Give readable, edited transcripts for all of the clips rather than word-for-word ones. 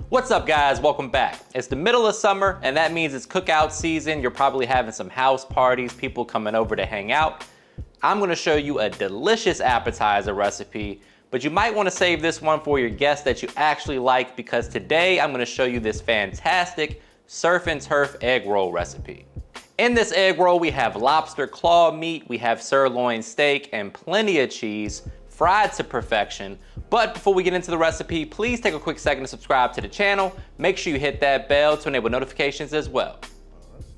What's up guys, welcome back. It's the middle of summer and that means it's cookout season. You're probably having some house parties, people coming over to hang out. I'm gonna show you a delicious appetizer recipe, but you might wanna save this one for your guests that you actually like because today I'm gonna show you this fantastic surf and turf egg roll recipe. In this egg roll, we have lobster claw meat, we have sirloin steak, and plenty of cheese, fried to perfection. But before we get into the recipe, please take a quick second to subscribe to the channel. Make sure you hit that bell to enable notifications as well.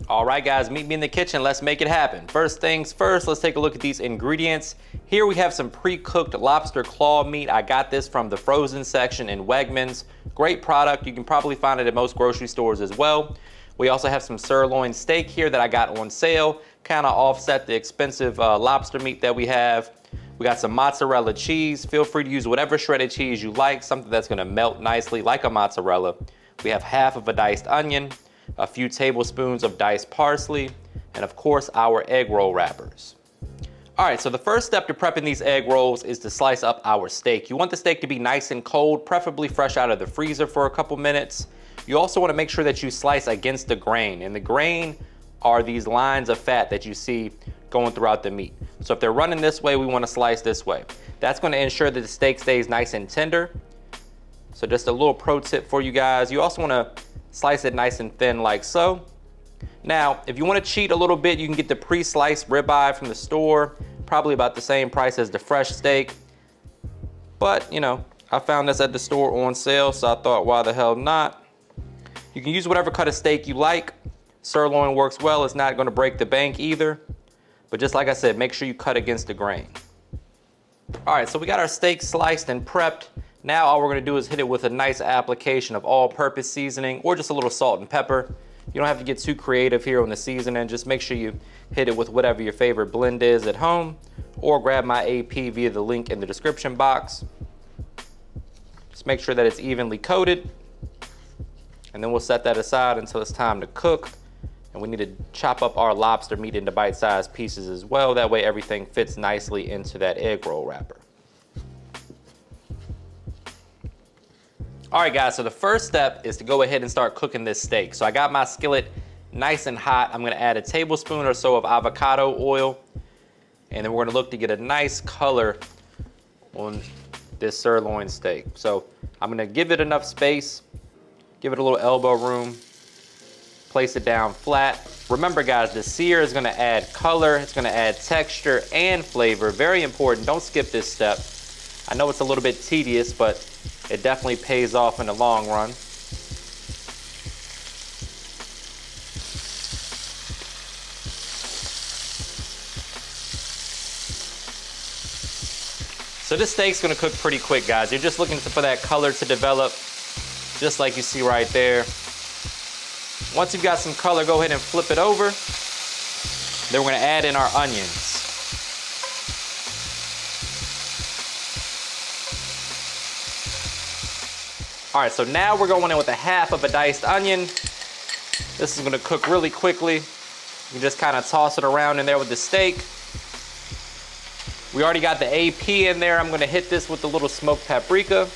All right guys, meet me in the kitchen, let's make it happen. First things first, let's take a look at these ingredients. Here we have some pre-cooked lobster claw meat. I got this from the frozen section in Wegmans. Great product, you can probably find it at most grocery stores as well. We also have some sirloin steak here that I got on sale, kind of offset the expensive lobster meat that we have. We got some mozzarella cheese. Feel free to use whatever shredded cheese you like, something that's gonna melt nicely like a mozzarella. We have half of a diced onion, a few tablespoons of diced parsley, and of course our egg roll wrappers. All right, so the first step to prepping these egg rolls is to slice up our steak. You want the steak to be nice and cold, preferably fresh out of the freezer for a couple minutes. You also wanna make sure that you slice against the grain, and the grain are these lines of fat that you see going throughout the meat. So if they're running this way, we wanna slice this way. That's gonna ensure that the steak stays nice and tender. So just a little pro tip for you guys. You also wanna slice it nice and thin like so. Now, if you wanna cheat a little bit, you can get the pre-sliced ribeye from the store, probably about the same price as the fresh steak. But, you know, I found this at the store on sale, so I thought, why the hell not? You can use whatever cut of steak you like. Sirloin works well, it's not gonna break the bank either. But just like I said, make sure you cut against the grain. All right, so we got our steak sliced and prepped. Now all we're gonna do is hit it with a nice application of all-purpose seasoning or just a little salt and pepper. You don't have to get too creative here on the seasoning. Just make sure you hit it with whatever your favorite blend is at home or grab my AP via the link in the description box. Just make sure that it's evenly coated. And then we'll set that aside until it's time to cook. And we need to chop up our lobster meat into bite-sized pieces as well. That way everything fits nicely into that egg roll wrapper. All right guys, so the first step is to go ahead and start cooking this steak. So I got my skillet nice and hot. I'm gonna add a tablespoon or so of avocado oil. And then we're gonna look to get a nice color on this sirloin steak. So I'm gonna give it enough space, give it a little elbow room, place it down flat. Remember guys, the sear is gonna add color, it's gonna add texture and flavor. Very important, don't skip this step. I know it's a little bit tedious, but it definitely pays off in the long run. So this steak's gonna cook pretty quick guys. You're just looking for that color to develop, just like you see right there. Once you've got some color, go ahead and flip it over. Then we're gonna add in our onions. All right, so now we're going in with a half of a diced onion. This is gonna cook really quickly. You can just kind of toss it around in there with the steak. We already got the AP in there. I'm gonna hit this with a little smoked paprika.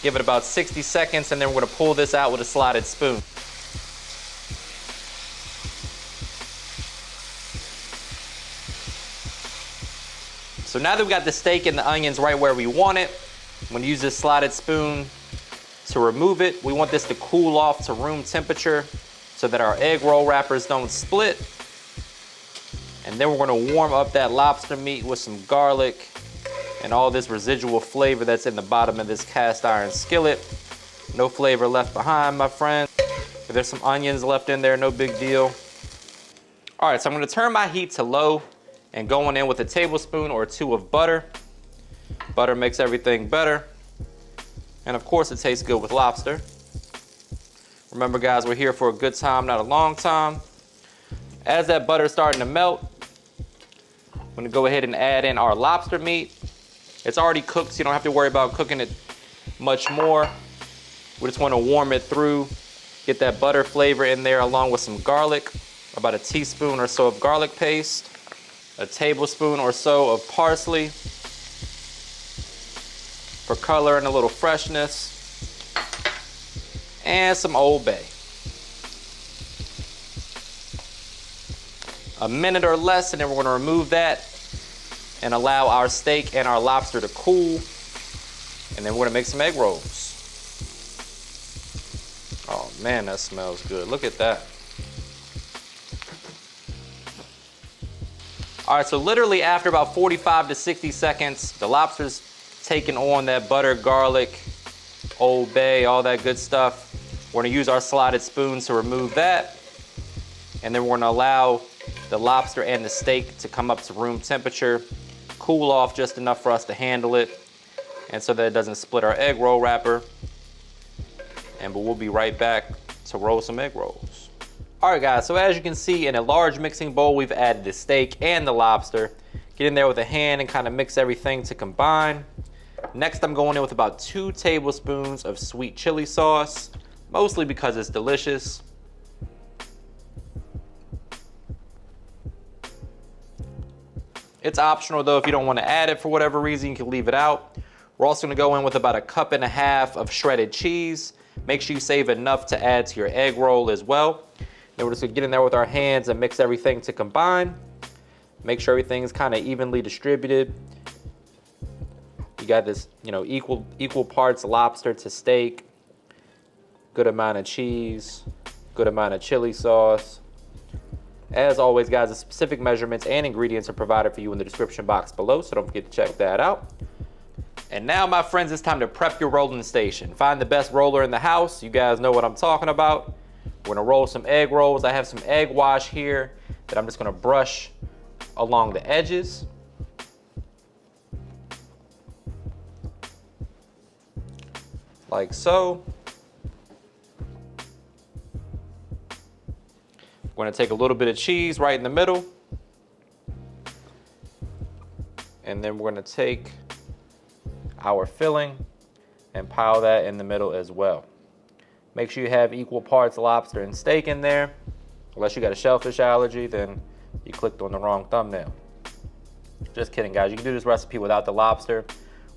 Give it about 60 seconds and then we're gonna pull this out with a slotted spoon. So now that we got the steak and the onions right where we want it, I'm gonna use this slotted spoon to remove it. We want this to cool off to room temperature so that our egg roll wrappers don't split. And then we're gonna warm up that lobster meat with some garlic and all this residual flavor that's in the bottom of this cast iron skillet. No flavor left behind, my friend. If there's some onions left in there, no big deal. All right, so I'm gonna turn my heat to low and going in with a tablespoon or two of butter. Butter makes everything better. And of course it tastes good with lobster. Remember guys, we're here for a good time, not a long time. As that butter is starting to melt, I'm gonna go ahead and add in our lobster meat. It's already cooked, so you don't have to worry about cooking it much more. We just wanna warm it through, get that butter flavor in there along with some garlic, about a teaspoon or so of garlic paste, a tablespoon or so of parsley, for color and a little freshness. And some Old Bay. A minute or less, and then we're gonna remove that and allow our steak and our lobster to cool. And then we're gonna make some egg rolls. Oh man, that smells good. Look at that. All right, so literally after about 45 to 60 seconds, the lobster's taking on that butter, garlic, Old Bay, all that good stuff. We're gonna use our slotted spoon to remove that. And then we're gonna allow the lobster and the steak to come up to room temperature, cool off just enough for us to handle it, and so that it doesn't split our egg roll wrapper. But we'll be right back to roll some egg rolls. All right guys, so as you can see, in a large mixing bowl, we've added the steak and the lobster. Get in there with a hand and kind of mix everything to combine. Next, I'm going in with about 2 tablespoons of sweet chili sauce, mostly because it's delicious. It's optional though. If you don't want to add it for whatever reason, you can leave it out. We're also going to go in with about 1.5 cups of shredded cheese. Make sure you save enough to add to your egg roll as well. Then we're just going to get in there with our hands and mix everything to combine. Make sure everything's kind of evenly distributed. You got this, equal parts lobster to steak. Good amount of cheese. Good amount of chili sauce. As always, guys, the specific measurements and ingredients are provided for you in the description box below, so don't forget to check that out. And now, my friends, it's time to prep your rolling station. Find the best roller in the house. You guys know what I'm talking about. We're gonna roll some egg rolls. I have some egg wash here that I'm just gonna brush along the edges. Like so. We're gonna take a little bit of cheese right in the middle. And then we're gonna take our filling and pile that in the middle as well. Make sure you have equal parts lobster and steak in there. Unless you got a shellfish allergy, then you clicked on the wrong thumbnail. Just kidding, guys. You can do this recipe without the lobster,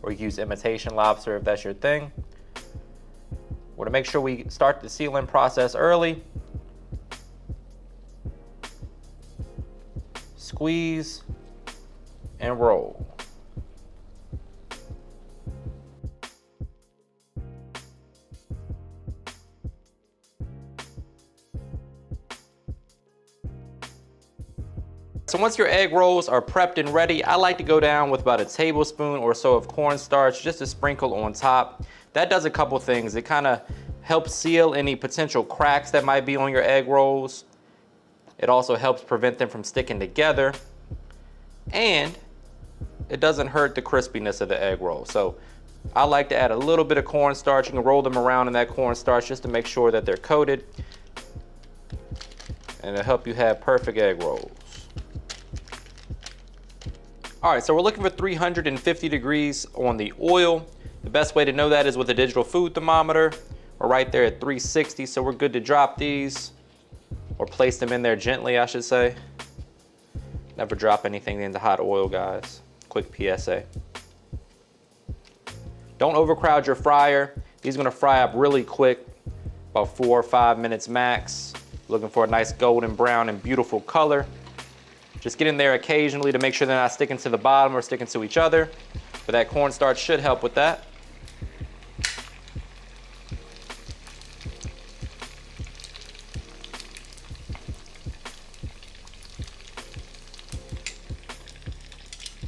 or you can use imitation lobster if that's your thing. We're gonna make sure we start the sealing process early. Squeeze and roll. So once your egg rolls are prepped and ready, I like to go down with about 1 tablespoon or so of cornstarch just to sprinkle on top. That does a couple things. It kind of helps seal any potential cracks that might be on your egg rolls. It also helps prevent them from sticking together. And it doesn't hurt the crispiness of the egg roll. So I like to add a little bit of cornstarch. You can roll them around in that cornstarch just to make sure that they're coated. And it'll help you have perfect egg rolls. All right, so we're looking for 350 degrees on the oil. The best way to know that is with a digital food thermometer. We're right there at 360, so we're good to drop these. Or place them in there gently, I should say. Never drop anything into hot oil, guys. Quick PSA. Don't overcrowd your fryer. These are gonna fry up really quick, about 4 or 5 minutes max. Looking for a nice golden brown and beautiful color. Just get in there occasionally to make sure they're not sticking to the bottom or sticking to each other. But that cornstarch should help with that.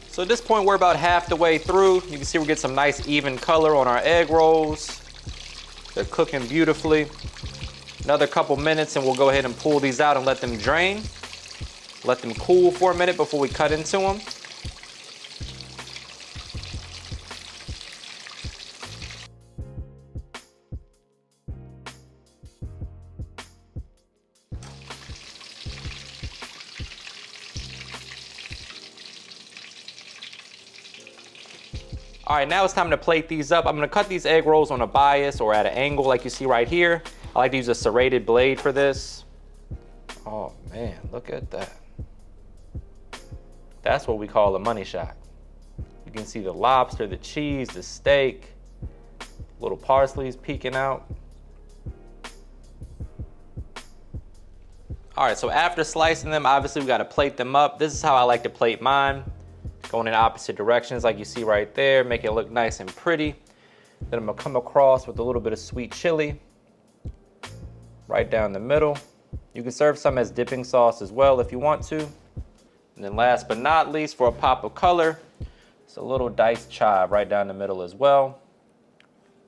So at this point, we're about half the way through. You can see we get some nice even color on our egg rolls. They're cooking beautifully. Another couple minutes and we'll go ahead and pull these out and let them drain. Let them cool for a minute before we cut into them. All right, now it's time to plate these up. I'm gonna cut these egg rolls on a bias or at an angle like you see right here. I like to use a serrated blade for this. Oh man, look at that. That's what we call a money shot. You can see the lobster, the cheese, the steak. Little parsley's peeking out. All right, so after slicing them, obviously we gotta plate them up. This is how I like to plate mine. Going in opposite directions like you see right there, make it look nice and pretty. Then I'm gonna come across with a little bit of sweet chili right down the middle. You can serve some as dipping sauce as well if you want to. And then last but not least, for a pop of color, it's a little diced chive right down the middle as well.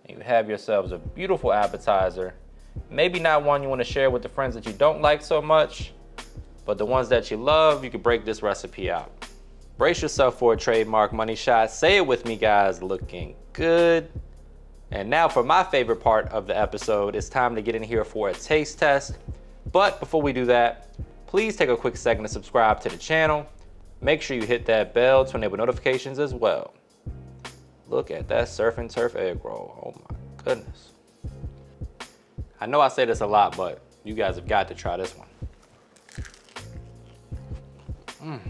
And you have yourselves a beautiful appetizer. Maybe not one you want to share with the friends that you don't like so much, but the ones that you love, you can break this recipe out. Brace yourself for a trademark money shot. Say it with me, guys. Looking good. And now for my favorite part of the episode, it's time to get in here for a taste test. But before we do that, please take a quick second to subscribe to the channel. Make sure you hit that bell to enable notifications as well. Look at that surf and turf egg roll. Oh my goodness. I know I say this a lot, but you guys have got to try this one.